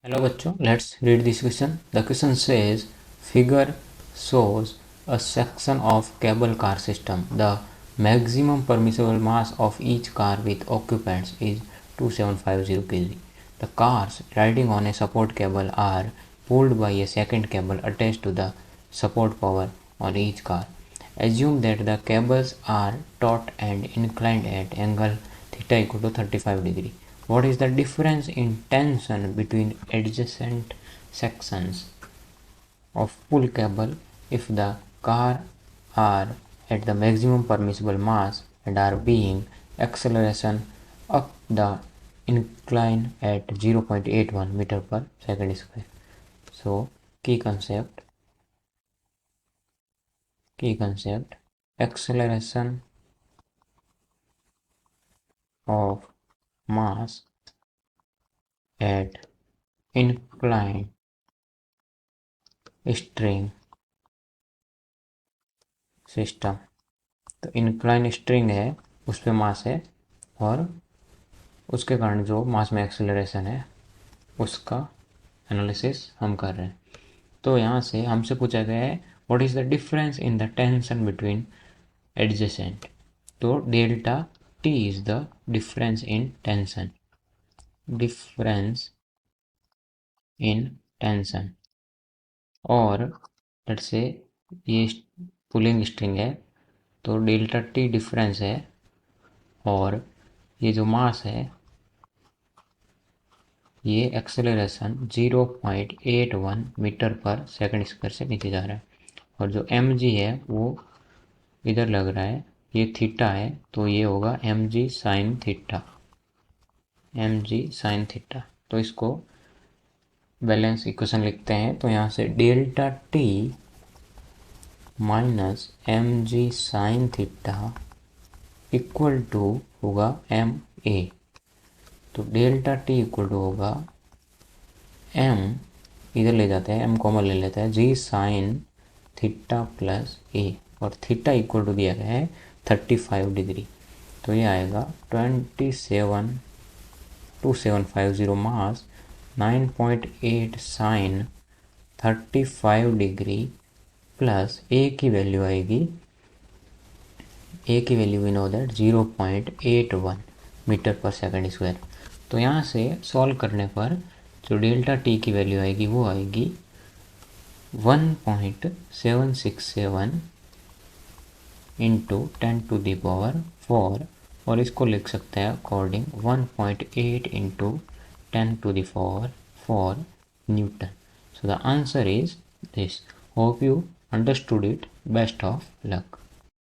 Hello बच्चों, let's read this question. The question says, figure shows a section of cable car system. The maximum permissible mass of each car with occupants is 2750 kg. The cars riding on a support cable are pulled by a second cable attached to the support power on each car. Assume that the cables are taut and inclined at angle theta equal to 35 degree. What is the difference in tension between adjacent sections of pull cable if the car are at the maximum permissible mass and are being acceleration up the incline at 0.81 meter per second square? So key concept acceleration of mass at inclined string system. तो incline string है, उस पर मास है और उसके कारण जो मास में एक्सेलरेशन है उसका एनालिसिस हम कर रहे हैं। तो यहाँ से हमसे पूछा गया है what is the difference in the tension between adjacent. तो delta T is the difference in tension, और लेट्स से ये पुलिंग स्ट्रिंग है तो डेल्टा टी डिफरेंस है और ये जो मास है ये acceleration 0.81 metre per second square से नीचे जा रहा है और जो एम जी है वो इधर लग रहा है, ये थीटा है तो ये होगा एम जी साइन थीटा। तो इसको बैलेंस इक्वेशन लिखते हैं। तो यहाँ से delta T minus M G sine theta equal to होगा एम ए। तो डेल्टा टी इक्वल टू होगा एम, इधर ले जाते हैं, एम कॉमन ले लेते हैं, G sine theta plus A और थीटा इक्वल टू दिया गया है 35 डिग्री। तो ये आएगा 2750 mass 9.8 sine 35 degree plus A की वैल्यू आएगी, ए की value we know that 0.81 metre per second square. तो यहाँ से सॉल्व करने पर जो डेल्टा टी की वैल्यू आएगी वो आएगी 1.767 इंटू 10⁴, और इसको लिख सकते हैं according 1.8 into 10⁴ Newton. So the answer is this. Hope you understood it. Best of luck.